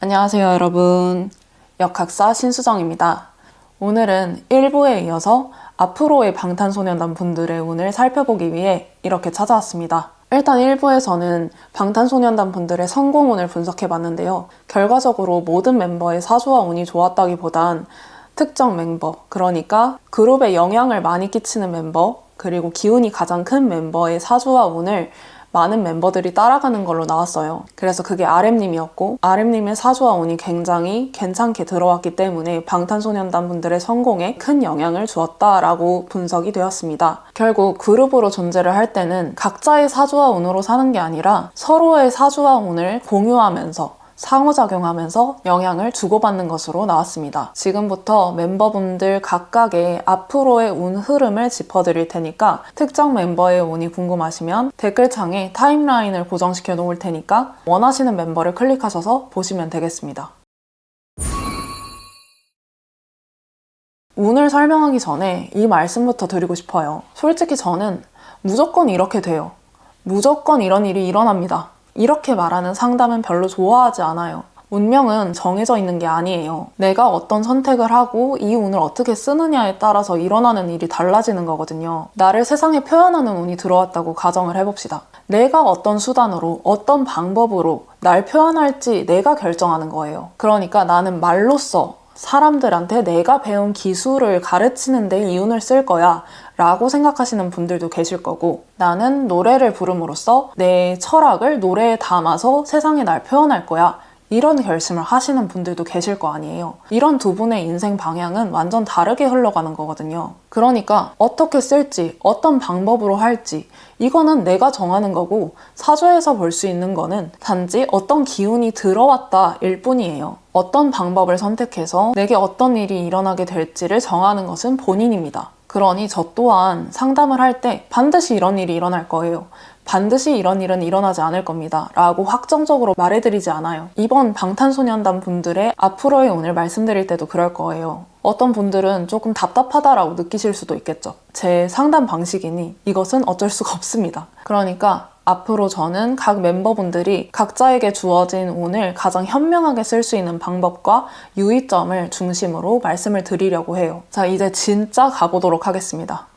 안녕하세요 여러분, 역학사 신수정입니다. 오늘은 1부에 이어서 앞으로의 방탄소년단 분들의 운을 살펴보기 위해 이렇게 찾아왔습니다. 일단 1부에서는 방탄소년단 분들의 성공운을 분석해봤는데요. 결과적으로 모든 멤버의 사주와 운이 좋았다기보단 특정 멤버, 그러니까 그룹에 영향을 많이 끼치는 멤버, 그리고 기운이 가장 큰 멤버의 사주와 운을 많은 멤버들이 따라가는 걸로 나왔어요. 그래서 그게 RM님이었고, RM님의 사주와 운이 굉장히 괜찮게 들어왔기 때문에 방탄소년단 분들의 성공에 큰 영향을 주었다라고 분석이 되었습니다. 결국 그룹으로 존재를 할 때는 각자의 사주와 운으로 사는 게 아니라 서로의 사주와 운을 공유하면서 상호작용하면서 영향을 주고받는 것으로 나왔습니다. 지금부터 멤버분들 각각의 앞으로의 운 흐름을 짚어드릴 테니까 특정 멤버의 운이 궁금하시면 댓글창에 타임라인을 고정시켜 놓을 테니까 원하시는 멤버를 클릭하셔서 보시면 되겠습니다. 운을 설명하기 전에 이 말씀부터 드리고 싶어요. 솔직히 저는 무조건 이렇게 돼요. 무조건 이런 일이 일어납니다. 이렇게 말하는 상담은 별로 좋아하지 않아요. 운명은 정해져 있는 게 아니에요. 내가 어떤 선택을 하고 이 운을 어떻게 쓰느냐에 따라서 일어나는 일이 달라지는 거거든요. 나를 세상에 표현하는 운이 들어왔다고 가정을 해봅시다. 내가 어떤 수단으로, 어떤 방법으로 날 표현할지 내가 결정하는 거예요. 그러니까 나는 말로써 사람들한테 내가 배운 기술을 가르치는 데 이 운을 쓸 거야 라고 생각하시는 분들도 계실 거고, 나는 노래를 부름으로써 내 철학을 노래에 담아서 세상에 날 표현할 거야, 이런 결심을 하시는 분들도 계실 거 아니에요. 이런 두 분의 인생 방향은 완전 다르게 흘러가는 거거든요. 그러니까 어떻게 쓸지, 어떤 방법으로 할지 이거는 내가 정하는 거고, 사주에서 볼 수 있는 거는 단지 어떤 기운이 들어왔다 일 뿐이에요. 어떤 방법을 선택해서 내게 어떤 일이 일어나게 될지를 정하는 것은 본인입니다. 그러니 저 또한 상담을 할 때 반드시 이런 일이 일어날 거예요, 반드시 이런 일은 일어나지 않을 겁니다 라고 확정적으로 말해드리지 않아요. 이번 방탄소년단 분들의 앞으로의 운을 말씀드릴 때도 그럴 거예요. 어떤 분들은 조금 답답하다라고 느끼실 수도 있겠죠. 제 상담 방식이니 이것은 어쩔 수가 없습니다. 그러니까 앞으로 저는 각 멤버분들이 각자에게 주어진 운을 가장 현명하게 쓸 수 있는 방법과 유의점을 중심으로 말씀을 드리려고 해요. 자, 이제 진짜 가보도록 하겠습니다.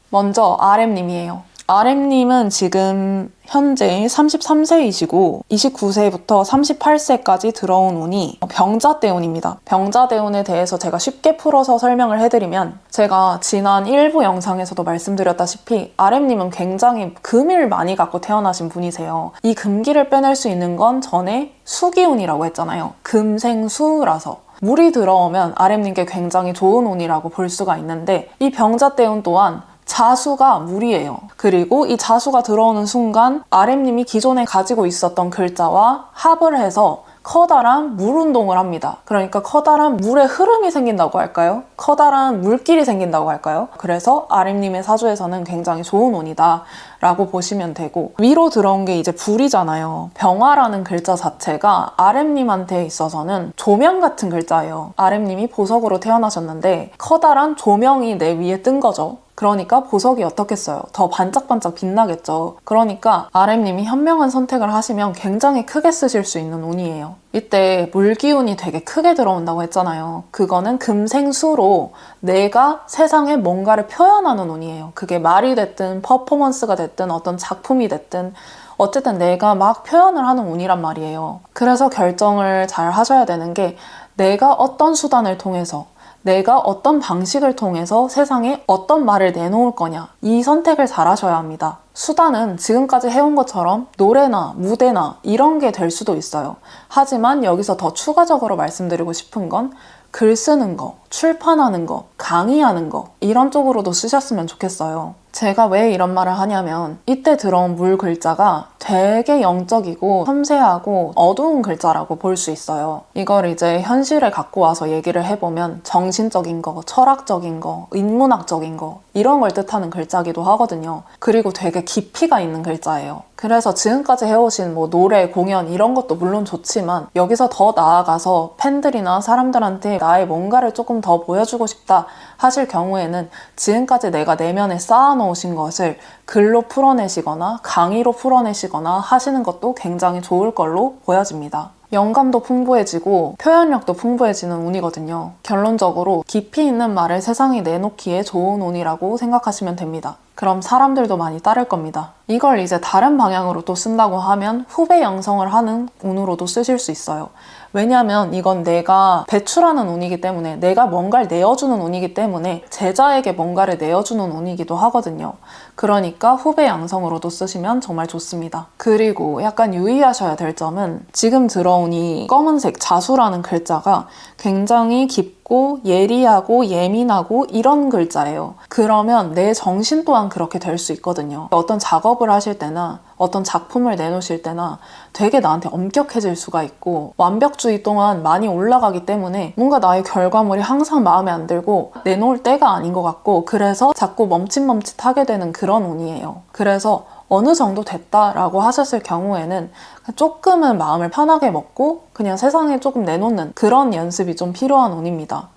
먼저 RM님이에요. RM님은 지금 현재 33세이시고 29세부터 38세까지 들어온 운이 병자대운입니다. 병자대운에 대해서 제가 쉽게 풀어서 설명을 해드리면, 제가 지난 1부 영상에서도 말씀드렸다시피 RM님은 굉장히 금을 많이 갖고 태어나신 분이세요. 이 금기를 빼낼 수 있는 건 전에 수기운이라고 했잖아요. 금생수라서 물이 들어오면 RM님께 굉장히 좋은 운이라고 볼 수가 있는데, 이 병자대운 또한 자수가 물이에요. 그리고 이 자수가 들어오는 순간 RM님이 기존에 가지고 있었던 글자와 합을 해서 커다란 물 운동을 합니다. 그러니까 커다란 물의 흐름이 생긴다고 할까요? 커다란 물길이 생긴다고 할까요? 그래서 RM님의 사주에서는 굉장히 좋은 운이다 라고 보시면 되고, 위로 들어온 게 이제 불이잖아요. 병화라는 글자 자체가 RM님한테 있어서는 조명 같은 글자예요. RM님이 보석으로 태어나셨는데 커다란 조명이 내 위에 뜬 거죠. 그러니까 보석이 어떻겠어요? 더 반짝반짝 빛나겠죠. 그러니까 RM님이 현명한 선택을 하시면 굉장히 크게 쓰실 수 있는 운이에요. 이때 물기운이 되게 크게 들어온다고 했잖아요. 그거는 금생수로 내가 세상에 뭔가를 표현하는 운이에요. 그게 말이 됐든 퍼포먼스가 됐든 어떤 작품이 됐든 어쨌든 내가 막 표현을 하는 운이란 말이에요. 그래서 결정을 잘 하셔야 되는 게, 내가 어떤 수단을 통해서, 내가 어떤 방식을 통해서 세상에 어떤 말을 내놓을 거냐, 이 선택을 잘 하셔야 합니다. 수단은 지금까지 해온 것처럼 노래나 무대나 이런 게 될 수도 있어요. 하지만 여기서 더 추가적으로 말씀드리고 싶은 건 글 쓰는 거, 출판하는 거, 강의하는 거, 이런 쪽으로도 쓰셨으면 좋겠어요. 제가 왜 이런 말을 하냐면, 이때 들어온 물 글자가 되게 영적이고 섬세하고 어두운 글자라고 볼 수 있어요. 이걸 이제 현실에 갖고 와서 얘기를 해보면 정신적인 거, 철학적인 거, 인문학적인 거, 이런 걸 뜻하는 글자기도 하거든요. 그리고 되게 깊이가 있는 글자예요. 그래서 지금까지 해오신 뭐 노래, 공연 이런 것도 물론 좋지만 여기서 더 나아가서 팬들이나 사람들한테 나의 뭔가를 조금 더 보여주고 싶다 하실 경우에는 지금까지 내가 내면에 쌓아놓으신 것을 글로 풀어내시거나 강의로 풀어내시거나 하시는 것도 굉장히 좋을 걸로 보여집니다. 영감도 풍부해지고 표현력도 풍부해지는 운이거든요. 결론적으로 깊이 있는 말을 세상에 내놓기에 좋은 운이라고 생각하시면 됩니다. 그럼 사람들도 많이 따를 겁니다. 이걸 이제 다른 방향으로 또 쓴다고 하면 후배 양성을 하는 운으로도 쓰실 수 있어요. 왜냐하면 이건 내가 배출하는 운이기 때문에, 내가 뭔가를 내어주는 운이기 때문에 제자에게 뭔가를 내어주는 운이기도 하거든요. 그러니까 후배 양성으로도 쓰시면 정말 좋습니다. 그리고 약간 유의하셔야 될 점은 지금 들어온 이 검은색 자수라는 글자가 굉장히 깊고 예리하고 예민하고 이런 글자예요. 그러면 내 정신 또한 그렇게 될 수 있거든요. 어떤 작업을 하실 때나 어떤 작품을 내놓으실 때나 되게 나한테 엄격해질 수가 있고 완벽주의 또한 많이 올라가기 때문에 뭔가 나의 결과물이 항상 마음에 안 들고 내놓을 때가 아닌 것 같고, 그래서 자꾸 멈칫멈칫하게 되는 그런 운이에요. 그래서 어느 정도 됐다라고 하셨을 경우에는 조금은 마음을 편하게 먹고 그냥 세상에 조금 내놓는 그런 연습이 좀 필요한 운입니다.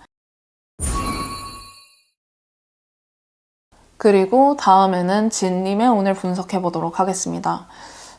그리고 다음에는 진님의 운을 분석해 보도록 하겠습니다.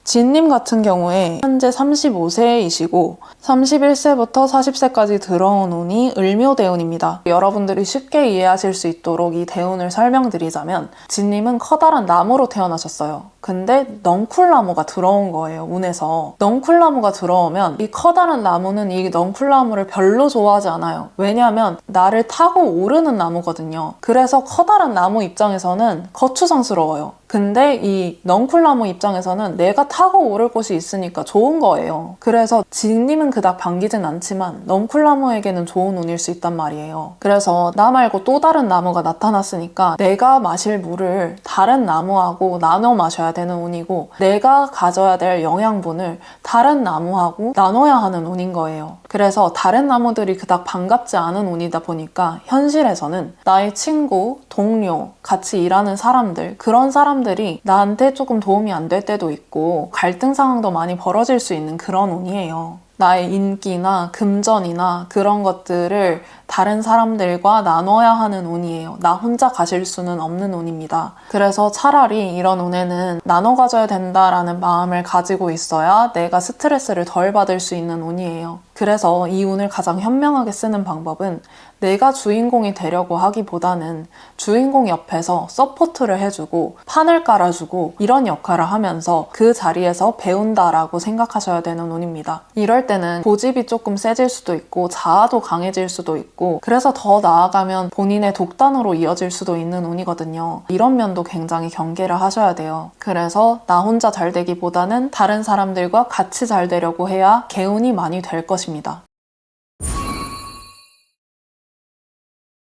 진님 같은 경우에 현재 35세이시고 31세부터 40세까지 들어온 운이 을묘대운입니다. 여러분들이 쉽게 이해하실 수 있도록 이 대운을 설명드리자면 진님은 커다란 나무로 태어나셨어요. 근데 넝쿨나무가 들어온 거예요, 운에서. 넝쿨나무가 들어오면 이 커다란 나무는 이 넝쿨나무를 별로 좋아하지 않아요. 왜냐하면 나를 타고 오르는 나무거든요. 그래서 커다란 나무 입장에서는 거추장스러워요. 근데 이 넝쿨나무 입장에서는 내가 타고 오를 곳이 있으니까 좋은 거예요. 그래서 진님은 그닥 반기진 않지만 넝쿨나무에게는 좋은 운일 수 있단 말이에요. 그래서 나 말고 또 다른 나무가 나타났으니까 내가 마실 물을 다른 나무하고 나눠 마셔야 되는 운이고, 내가 가져야 될 영양분을 다른 나무하고 나눠야 하는 운인 거예요. 그래서 다른 나무들이 그닥 반갑지 않은 운이다 보니까 현실에서는 나의 친구, 동료, 같이 일하는 사람들, 그런 사람들이 나한테 조금 도움이 안 될 때도 있고 갈등 상황도 많이 벌어질 수 있는 그런 운이에요. 나의 인기나 금전이나 그런 것들을 다른 사람들과 나눠야 하는 운이에요. 나 혼자 가실 수는 없는 운입니다. 그래서 차라리 이런 운에는 나눠 가져야 된다라는 마음을 가지고 있어야 내가 스트레스를 덜 받을 수 있는 운이에요. 그래서 이 운을 가장 현명하게 쓰는 방법은 내가 주인공이 되려고 하기보다는 주인공 옆에서 서포트를 해주고 판을 깔아주고 이런 역할을 하면서 그 자리에서 배운다라고 생각하셔야 되는 운입니다. 이럴 때는 고집이 조금 세질 수도 있고 자아도 강해질 수도 있고, 그래서 더 나아가면 본인의 독단으로 이어질 수도 있는 운이거든요. 이런 면도 굉장히 경계를 하셔야 돼요. 그래서 나 혼자 잘 되기보다는 다른 사람들과 같이 잘 되려고 해야 개운이 많이 될 것입니다.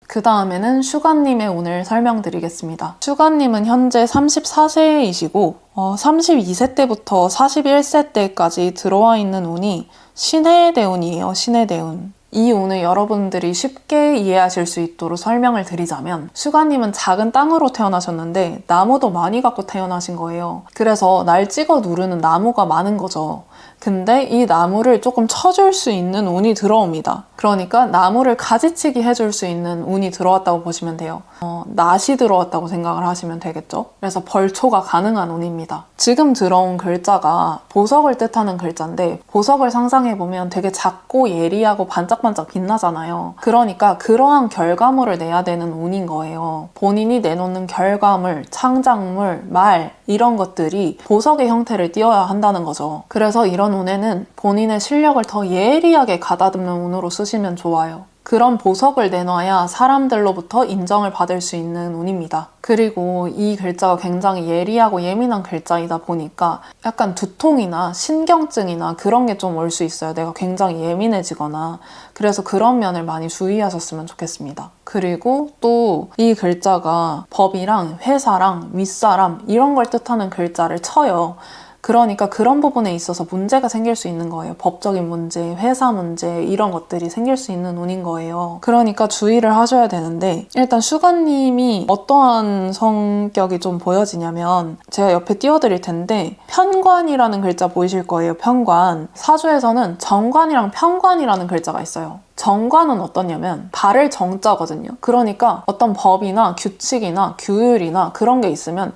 그 다음에는 슈가님의 운을 설명드리겠습니다. 슈가님은 현재 34세이시고 32세 때부터 41세 때까지 들어와 있는 운이 신해의 대운이에요. 신해의 대운. 이 운을 여러분들이 쉽게 이해하실 수 있도록 설명을 드리자면, 슈가님은 작은 땅으로 태어나셨는데 나무도 많이 갖고 태어나신 거예요. 그래서 날 찍어 누르는 나무가 많은 거죠. 근데 이 나무를 조금 쳐줄 수 있는 운이 들어옵니다. 그러니까 나무를 가지치기 해줄 수 있는 운이 들어왔다고 보시면 돼요. 낫이 들어왔다고 생각을 하시면 되겠죠? 그래서 벌초가 가능한 운입니다. 지금 들어온 글자가 보석을 뜻하는 글자인데, 보석을 상상해보면 되게 작고 예리하고 반짝반짝 빛나잖아요. 그러니까 그러한 결과물을 내야 되는 운인 거예요. 본인이 내놓는 결과물, 창작물, 말 이런 것들이 보석의 형태를 띄어야 한다는 거죠. 그래서 이런 운에는 본인의 실력을 더 예리하게 가다듬는 운으로 쓰시면 좋아요. 그런 보석을 내놔야 사람들로부터 인정을 받을 수 있는 운입니다. 그리고 이 글자가 굉장히 예리하고 예민한 글자이다 보니까 약간 두통이나 신경증이나 그런 게 좀 올 수 있어요. 내가 굉장히 예민해지거나. 그래서 그런 면을 많이 주의하셨으면 좋겠습니다. 그리고 또 이 글자가 법이랑 회사랑 윗사람 이런 걸 뜻하는 글자를 쳐요. 그러니까 그런 부분에 있어서 문제가 생길 수 있는 거예요. 법적인 문제, 회사 문제 이런 것들이 생길 수 있는 운인 거예요. 그러니까 주의를 하셔야 되는데 일단 슈가님이 어떠한 성격이 좀 보여지냐면 제가 옆에 띄워드릴 텐데 편관이라는 글자 보이실 거예요. 편관. 사주에서는 정관이랑 편관이라는 글자가 있어요. 정관은 어떠냐면 발을 정자거든요. 그러니까 어떤 법이나 규칙이나 규율이나 그런 게 있으면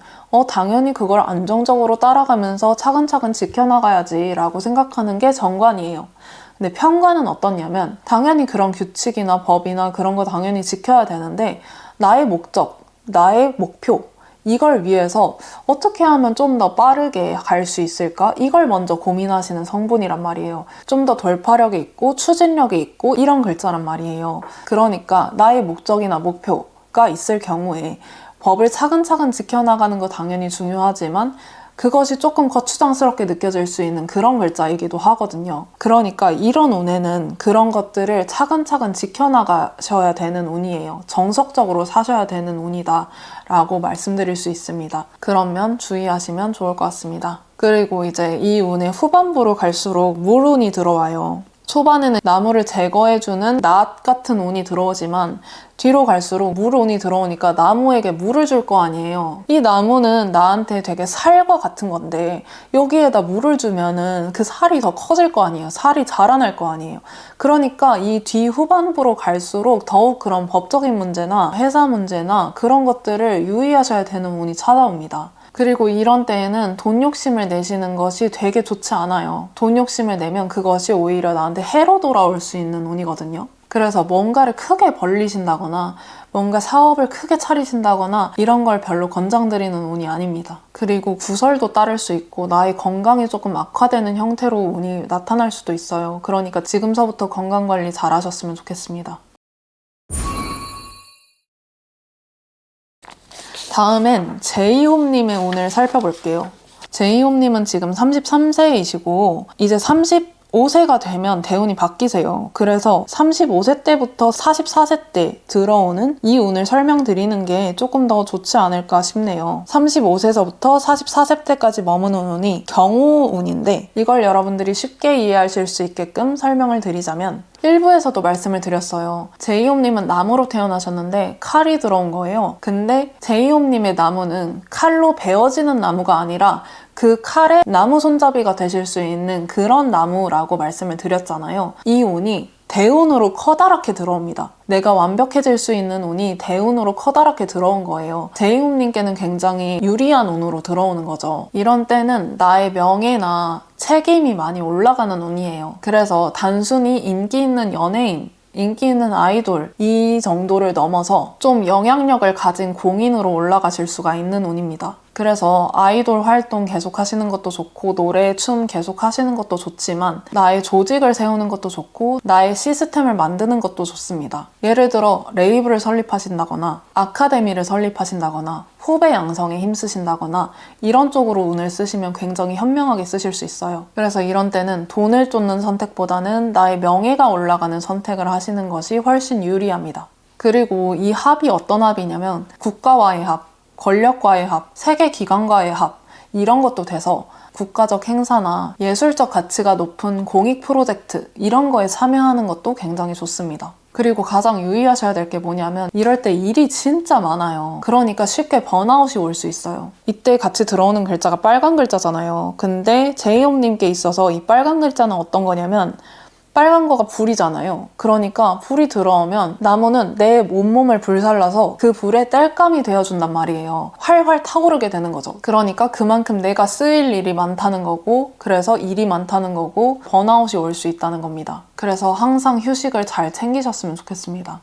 당연히 그걸 안정적으로 따라가면서 차근차근 지켜나가야지 라고 생각하는 게 정관이에요. 근데 편관은 어떠냐면 당연히 그런 규칙이나 법이나 그런 거 당연히 지켜야 되는데 나의 목적, 나의 목표 이걸 위해서 어떻게 하면 좀 더 빠르게 갈 수 있을까? 이걸 먼저 고민하시는 성분이란 말이에요. 좀 더 돌파력이 있고 추진력이 있고 이런 글자란 말이에요. 그러니까 나의 목적이나 목표가 있을 경우에 법을 차근차근 지켜나가는 거 당연히 중요하지만 그것이 조금 거추장스럽게 느껴질 수 있는 그런 글자이기도 하거든요. 그러니까 이런 운에는 그런 것들을 차근차근 지켜나가셔야 되는 운이에요. 정석적으로 사셔야 되는 운이다 라고 말씀드릴 수 있습니다. 그런 면 주의하시면 좋을 것 같습니다. 그리고 이제 이 운의 후반부로 갈수록 물운이 들어와요. 초반에는 나무를 제거해주는 낫 같은 운이 들어오지만 뒤로 갈수록 물운이 들어오니까 나무에게 물을 줄 거 아니에요. 이 나무는 나한테 되게 살과 같은 건데 여기에다 물을 주면은 그 살이 더 커질 거 아니에요. 살이 자라날 거 아니에요. 그러니까 이 뒤 후반부로 갈수록 더욱 그런 법적인 문제나 회사 문제나 그런 것들을 유의하셔야 되는 운이 찾아옵니다. 그리고 이런 때에는 돈 욕심을 내시는 것이 되게 좋지 않아요. 돈 욕심을 내면 그것이 오히려 나한테 해로 돌아올 수 있는 운이거든요. 그래서 뭔가를 크게 벌리신다거나 뭔가 사업을 크게 차리신다거나 이런 걸 별로 권장드리는 운이 아닙니다. 그리고 구설도 따를 수 있고 나의 건강이 조금 악화되는 형태로 운이 나타날 수도 있어요. 그러니까 지금서부터 건강관리 잘 하셨으면 좋겠습니다. 다음엔 제이홉님의 운을 살펴볼게요. 제이홉님은 지금 33세이시고 이제 35세가 되면 대운이 바뀌세요. 그래서 35세 때부터 44세 때 들어오는 이 운을 설명드리는 게 조금 더 좋지 않을까 싶네요. 35세서부터 44세 때까지 머무는 운이 경호운인데 이걸 여러분들이 쉽게 이해하실 수 있게끔 설명을 드리자면 1부에서도 말씀을 드렸어요. 제이홉님은 나무로 태어나셨는데 칼이 들어온 거예요. 근데 제이홉님의 나무는 칼로 베어지는 나무가 아니라 그 칼에 나무 손잡이가 되실 수 있는 그런 나무라고 말씀을 드렸잖아요. 이 운이 대운으로 커다랗게 들어옵니다. 내가 완벽해질 수 있는 운이 대운으로 커다랗게 들어온 거예요. 제이홉님께는 굉장히 유리한 운으로 들어오는 거죠. 이런 때는 나의 명예나 책임이 많이 올라가는 운이에요. 그래서 단순히 인기 있는 연예인, 인기 있는 아이돌 이 정도를 넘어서 좀 영향력을 가진 공인으로 올라가실 수가 있는 운입니다. 그래서 아이돌 활동 계속 하시는 것도 좋고 노래, 춤 계속 하시는 것도 좋지만 나의 조직을 세우는 것도 좋고 나의 시스템을 만드는 것도 좋습니다. 예를 들어 레이블을 설립하신다거나 아카데미를 설립하신다거나 후배 양성에 힘쓰신다거나 이런 쪽으로 운을 쓰시면 굉장히 현명하게 쓰실 수 있어요. 그래서 이런 때는 돈을 쫓는 선택보다는 나의 명예가 올라가는 선택을 하시는 것이 훨씬 유리합니다. 그리고 이 합이 어떤 합이냐면 국가와의 합, 권력과의 합, 세계 기관과의 합 이런 것도 돼서 국가적 행사나 예술적 가치가 높은 공익 프로젝트 이런 거에 참여하는 것도 굉장히 좋습니다. 그리고 가장 유의하셔야 될 게 뭐냐면 이럴 때 일이 진짜 많아요. 그러니까 쉽게 번아웃이 올 수 있어요. 이때 같이 들어오는 글자가 빨간 글자잖아요. 근데 제이홉님께 있어서 이 빨간 글자는 어떤 거냐면 빨간 거가 불이잖아요. 그러니까 불이 들어오면 나무는 내 온몸을 불살라서 그 불에 땔감이 되어준단 말이에요. 활활 타오르게 되는 거죠. 그러니까 그만큼 내가 쓰일 일이 많다는 거고 그래서 일이 많다는 거고 번아웃이 올 수 있다는 겁니다. 그래서 항상 휴식을 잘 챙기셨으면 좋겠습니다.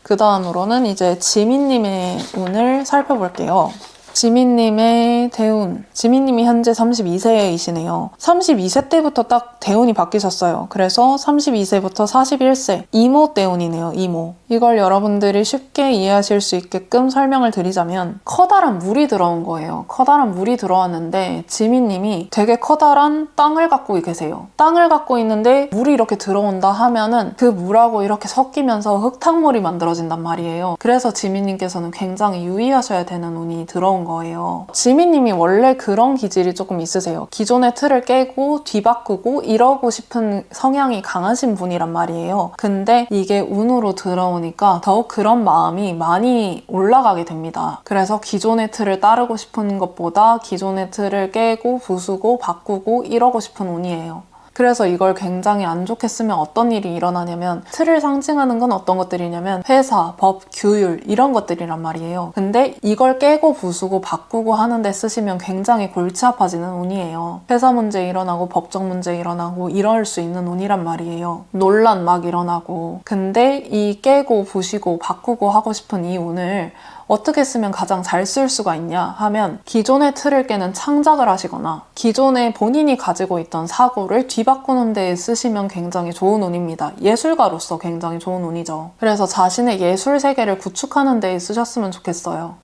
그 다음으로는 이제 지민님의 운을 살펴볼게요. 지민님의 대운. 지민님이 현재 32세이시네요. 32세 때부터 딱 대운이 바뀌셨어요. 그래서 32세부터 41세. 이모 대운이네요. 이모. 이걸 여러분들이 쉽게 이해하실 수 있게끔 설명을 드리자면 커다란 물이 들어온 거예요. 커다란 물이 들어왔는데 지민님이 되게 커다란 땅을 갖고 계세요. 땅을 갖고 있는데 물이 이렇게 들어온다 하면은 그 물하고 이렇게 섞이면서 흙탕물이 만들어진단 말이에요. 그래서 지민님께서는 굉장히 유의하셔야 되는 운이 들어온 거예요. 거예요. 지민님이 원래 그런 기질이 조금 있으세요. 기존의 틀을 깨고 뒤바꾸고 이러고 싶은 성향이 강하신 분이란 말이에요. 근데 이게 운으로 들어오니까 더욱 그런 마음이 많이 올라가게 됩니다. 그래서 기존의 틀을 따르고 싶은 것보다 기존의 틀을 깨고 부수고 바꾸고 이러고 싶은 운이에요. 그래서 이걸 굉장히 안 좋게 쓰면 어떤 일이 일어나냐면 틀을 상징하는 건 어떤 것들이냐면 회사, 법, 규율 이런 것들이란 말이에요. 근데 이걸 깨고 부수고 바꾸고 하는데 쓰시면 굉장히 골치 아파지는 운이에요. 회사 문제 일어나고 법적 문제 일어나고 이럴 수 있는 운이란 말이에요. 논란 막 일어나고. 근데 이 깨고 부시고 바꾸고 하고 싶은 이 운을 어떻게 쓰면 가장 잘 쓸 수가 있냐 하면 기존의 틀을 깨는 창작을 하시거나 기존에 본인이 가지고 있던 사고를 뒤바꾸는 데 쓰시면 굉장히 좋은 운입니다. 예술가로서 굉장히 좋은 운이죠. 그래서 자신의 예술 세계를 구축하는 데 쓰셨으면 좋겠어요.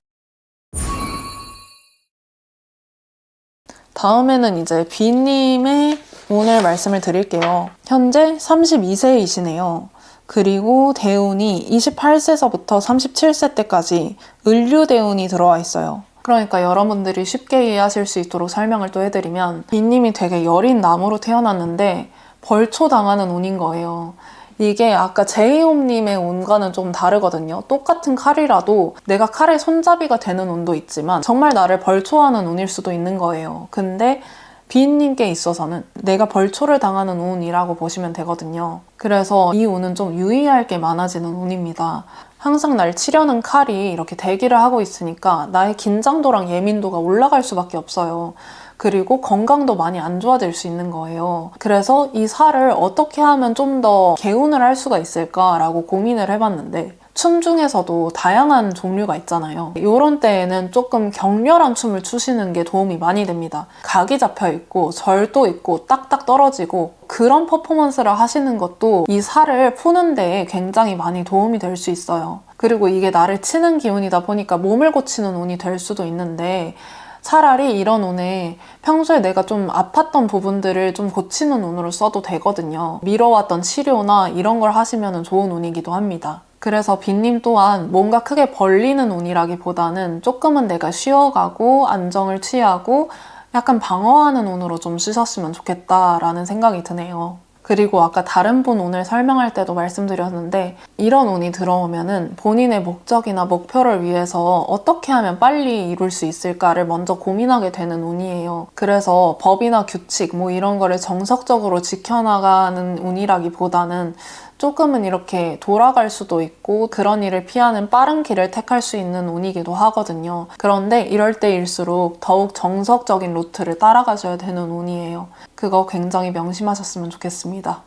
다음에는 이제 B님의 운을 말씀을 드릴게요. 현재 32세이시네요. 그리고 대운이 28세서부터 37세 때까지 을류대운이 들어와 있어요. 그러니까 여러분들이 쉽게 이해하실 수 있도록 설명을 또 해드리면 B님이 되게 여린 나무로 태어났는데 벌초당하는 운인 거예요. 이게 아까 제이홉님의 운과는 좀 다르거든요. 똑같은 칼이라도 내가 칼의 손잡이가 되는 운도 있지만 정말 나를 벌초하는 운일 수도 있는 거예요. 근데 B님께 있어서는 내가 벌초를 당하는 운이라고 보시면 되거든요. 그래서 이 운은 좀 유의할 게 많아지는 운입니다. 항상 날 치려는 칼이 이렇게 대기를 하고 있으니까 나의 긴장도랑 예민도가 올라갈 수밖에 없어요. 그리고 건강도 많이 안 좋아질 수 있는 거예요. 그래서 이 살을 어떻게 하면 좀 더 개운을 할 수가 있을까라고 고민을 해봤는데 춤 중에서도 다양한 종류가 있잖아요. 이런 때에는 조금 격렬한 춤을 추시는 게 도움이 많이 됩니다. 각이 잡혀 있고 절도 있고 딱딱 떨어지고 그런 퍼포먼스를 하시는 것도 이 살을 푸는 데에 굉장히 많이 도움이 될 수 있어요. 그리고 이게 나를 치는 기운이다 보니까 몸을 고치는 운이 될 수도 있는데 차라리 이런 운에 평소에 내가 좀 아팠던 부분들을 좀 고치는 운으로 써도 되거든요. 미뤄왔던 치료나 이런 걸 하시면 좋은 운이기도 합니다. 그래서 B님 또한 뭔가 크게 벌리는 운이라기보다는 조금은 내가 쉬어가고 안정을 취하고 약간 방어하는 운으로 좀 쓰셨으면 좋겠다라는 생각이 드네요. 그리고 아까 다른 분 운을 설명할 때도 말씀드렸는데 이런 운이 들어오면은 본인의 목적이나 목표를 위해서 어떻게 하면 빨리 이룰 수 있을까를 먼저 고민하게 되는 운이에요. 그래서 법이나 규칙 뭐 이런 거를 정석적으로 지켜나가는 운이라기보다는 조금은 이렇게 돌아갈 수도 있고 그런 일을 피하는 빠른 길을 택할 수 있는 운이기도 하거든요. 그런데 이럴 때일수록 더욱 정석적인 루트를 따라가셔야 되는 운이에요. 그거 굉장히 명심하셨으면 좋겠습니다.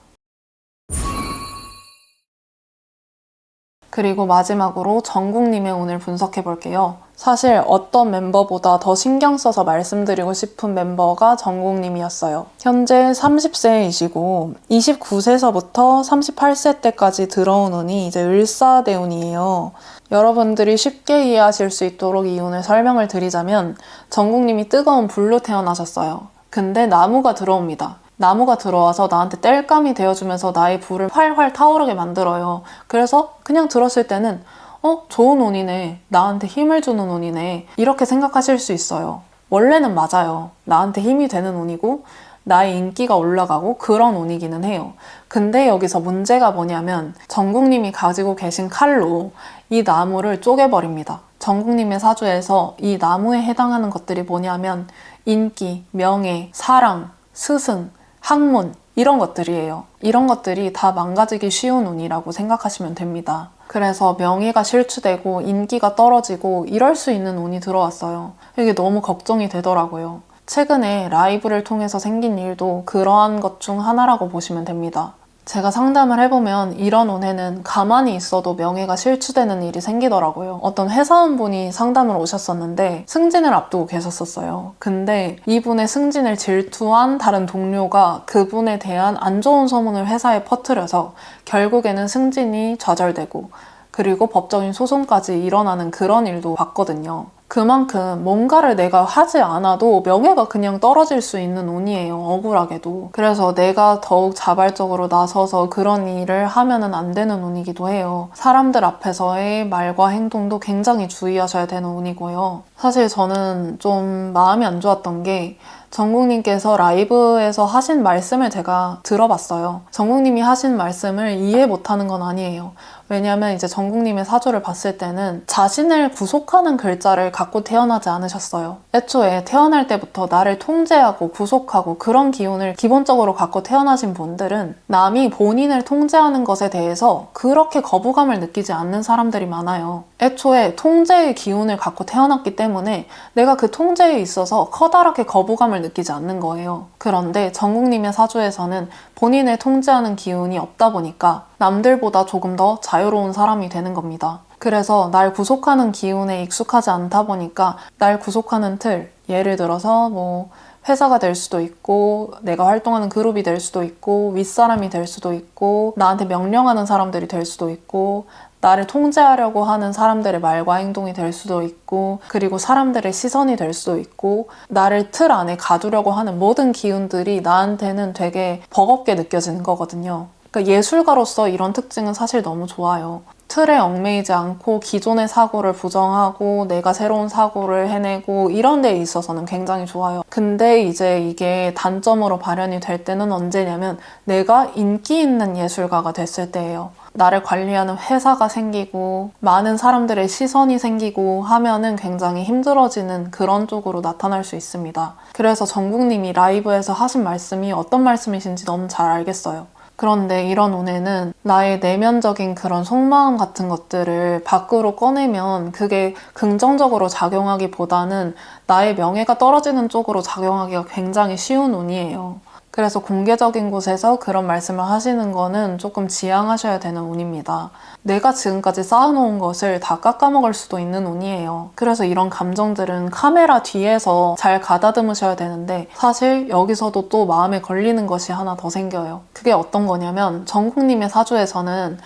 그리고 마지막으로 정국님의 운을 분석해 볼게요. 사실 어떤 멤버보다 더 신경 써서 말씀드리고 싶은 멤버가 정국님이었어요. 현재 30세이시고 29세서부터 38세 때까지 들어온 운이 이제 을사대운이에요. 여러분들이 쉽게 이해하실 수 있도록 이 운을 설명을 드리자면 정국님이 뜨거운 불로 태어나셨어요. 근데 나무가 들어옵니다. 나무가 들어와서 나한테 땔감이 되어주면서 나의 불을 활활 타오르게 만들어요. 그래서 그냥 들었을 때는 좋은 운이네. 나한테 힘을 주는 운이네. 이렇게 생각하실 수 있어요. 원래는 맞아요. 나한테 힘이 되는 운이고 나의 인기가 올라가고 그런 운이기는 해요. 근데 여기서 문제가 뭐냐면 정국님이 가지고 계신 칼로 이 나무를 쪼개버립니다. 정국님의 사주에서 이 나무에 해당하는 것들이 뭐냐면 인기, 명예, 사랑, 스승, 학문 이런 것들이에요. 이런 것들이 다 망가지기 쉬운 운이라고 생각하시면 됩니다. 그래서 명예가 실추되고 인기가 떨어지고 이럴 수 있는 운이 들어왔어요. 이게 너무 걱정이 되더라고요. 최근에 라이브를 통해서 생긴 일도 그러한 것 중 하나라고 보시면 됩니다. 제가 상담을 해보면 이런 운에는 가만히 있어도 명예가 실추되는 일이 생기더라고요. 어떤 회사원분이 상담을 오셨었는데 승진을 앞두고 계셨었어요. 근데 이분의 승진을 질투한 다른 동료가 그분에 대한 안 좋은 소문을 회사에 퍼뜨려서 결국에는 승진이 좌절되고 그리고 법적인 소송까지 일어나는 그런 일도 봤거든요. 그만큼 뭔가를 내가 하지 않아도 명예가 그냥 떨어질 수 있는 운이에요. 억울하게도. 그래서 내가 더욱 자발적으로 나서서 그런 일을 하면은 안 되는 운이기도 해요. 사람들 앞에서의 말과 행동도 굉장히 주의하셔야 되는 운이고요. 사실 저는 좀 마음이 안 좋았던 게 정국님께서 라이브에서 하신 말씀을 제가 들어봤어요. 정국님이 하신 말씀을 이해 못하는 건 아니에요. 왜냐면 이제 정국님의 사주를 봤을 때는 자신을 구속하는 글자를 갖고 태어나지 않으셨어요. 애초에 태어날 때부터 나를 통제하고 구속하고 그런 기운을 기본적으로 갖고 태어나신 분들은 남이 본인을 통제하는 것에 대해서 그렇게 거부감을 느끼지 않는 사람들이 많아요. 애초에 통제의 기운을 갖고 태어났기 때문에 내가 그 통제에 있어서 커다랗게 거부감을 느끼지 않는 거예요. 그런데 정국님의 사주에서는 본인을 통제하는 기운이 없다 보니까 남들보다 조금 더 자유로운 사람이 되는 겁니다. 그래서 날 구속하는 기운에 익숙하지 않다 보니까 날 구속하는 틀, 예를 들어서 뭐 회사가 될 수도 있고 내가 활동하는 그룹이 될 수도 있고 윗사람이 될 수도 있고 나한테 명령하는 사람들이 될 수도 있고 나를 통제하려고 하는 사람들의 말과 행동이 될 수도 있고 그리고 사람들의 시선이 될 수도 있고 나를 틀 안에 가두려고 하는 모든 기운들이 나한테는 되게 버겁게 느껴지는 거거든요. 그러니까 예술가로서 이런 특징은 사실 너무 좋아요. 틀에 얽매이지 않고 기존의 사고를 부정하고 내가 새로운 사고를 해내고 이런 데 있어서는 굉장히 좋아요. 근데 이제 이게 단점으로 발현이 될 때는 언제냐면 내가 인기 있는 예술가가 됐을 때예요. 나를 관리하는 회사가 생기고 많은 사람들의 시선이 생기고 하면은 굉장히 힘들어지는 그런 쪽으로 나타날 수 있습니다. 그래서 정국님이 라이브에서 하신 말씀이 어떤 말씀이신지 너무 잘 알겠어요. 그런데 이런 운에는 나의 내면적인 그런 속마음 같은 것들을 밖으로 꺼내면 그게 긍정적으로 작용하기보다는 나의 명예가 떨어지는 쪽으로 작용하기가 굉장히 쉬운 운이에요. 그래서 공개적인 곳에서 그런 말씀을 하시는 거는 조금 지양하셔야 되는 운입니다. 내가 지금까지 쌓아놓은 것을 다 깎아먹을 수도 있는 운이에요. 그래서 이런 감정들은 카메라 뒤에서 잘 가다듬으셔야 되는데 사실 여기서도 또 마음에 걸리는 것이 하나 더 생겨요. 그게 어떤 거냐면 정국님의 사주에서는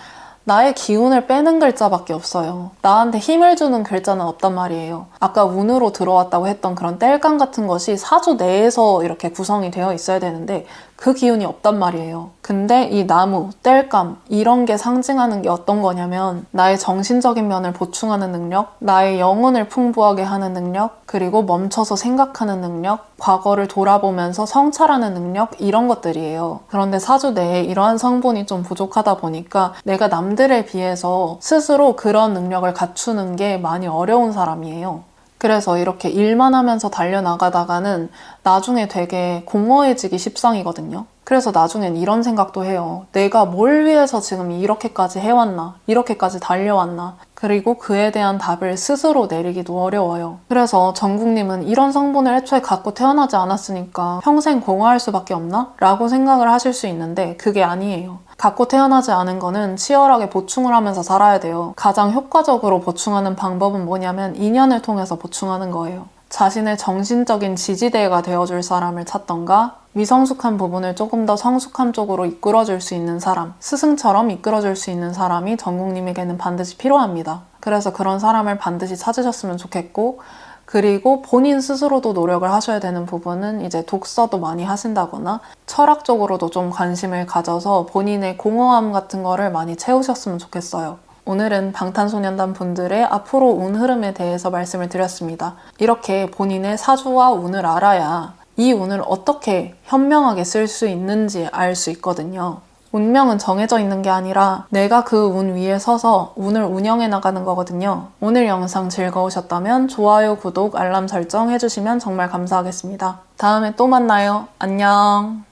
나의 기운을 빼는 글자밖에 없어요. 나한테 힘을 주는 글자는 없단 말이에요. 아까 운으로 들어왔다고 했던 그런 땔감 같은 것이 사주 내에서 이렇게 구성이 되어 있어야 되는데 그 기운이 없단 말이에요. 근데 이 나무, 땔감 이런 게 상징하는 게 어떤 거냐면 나의 정신적인 면을 보충하는 능력, 나의 영혼을 풍부하게 하는 능력, 그리고 멈춰서 생각하는 능력, 과거를 돌아보면서 성찰하는 능력 이런 것들이에요. 그런데 사주 내에 이러한 성분이 좀 부족하다 보니까 내가 남들에 비해서 스스로 그런 능력을 갖추는 게 많이 어려운 사람이에요. 그래서 이렇게 일만 하면서 달려나가다가는 나중에 되게 공허해지기 십상이거든요. 그래서 나중엔 이런 생각도 해요. 내가 뭘 위해서 지금 이렇게까지 해왔나? 이렇게까지 달려왔나? 그리고 그에 대한 답을 스스로 내리기도 어려워요. 그래서 정국님은 이런 성분을 애초에 갖고 태어나지 않았으니까 평생 공허할 수밖에 없나? 라고 생각을 하실 수 있는데 그게 아니에요. 갖고 태어나지 않은 거는 치열하게 보충을 하면서 살아야 돼요. 가장 효과적으로 보충하는 방법은 뭐냐면 인연을 통해서 보충하는 거예요. 자신의 정신적인 지지대가 되어줄 사람을 찾던가 미성숙한 부분을 조금 더 성숙한 쪽으로 이끌어줄 수 있는 사람, 스승처럼 이끌어줄 수 있는 사람이 정국님에게는 반드시 필요합니다. 그래서 그런 사람을 반드시 찾으셨으면 좋겠고 그리고 본인 스스로도 노력을 하셔야 되는 부분은 이제 독서도 많이 하신다거나 철학적으로도 좀 관심을 가져서 본인의 공허함 같은 거를 많이 채우셨으면 좋겠어요. 오늘은 방탄소년단 분들의 앞으로 운 흐름에 대해서 말씀을 드렸습니다. 이렇게 본인의 사주와 운을 알아야 이 운을 어떻게 현명하게 쓸 수 있는지 알 수 있거든요. 운명은 정해져 있는 게 아니라 내가 그 운 위에 서서 운을 운영해 나가는 거거든요. 오늘 영상 즐거우셨다면 좋아요, 구독, 알람 설정 해주시면 정말 감사하겠습니다. 다음에 또 만나요. 안녕.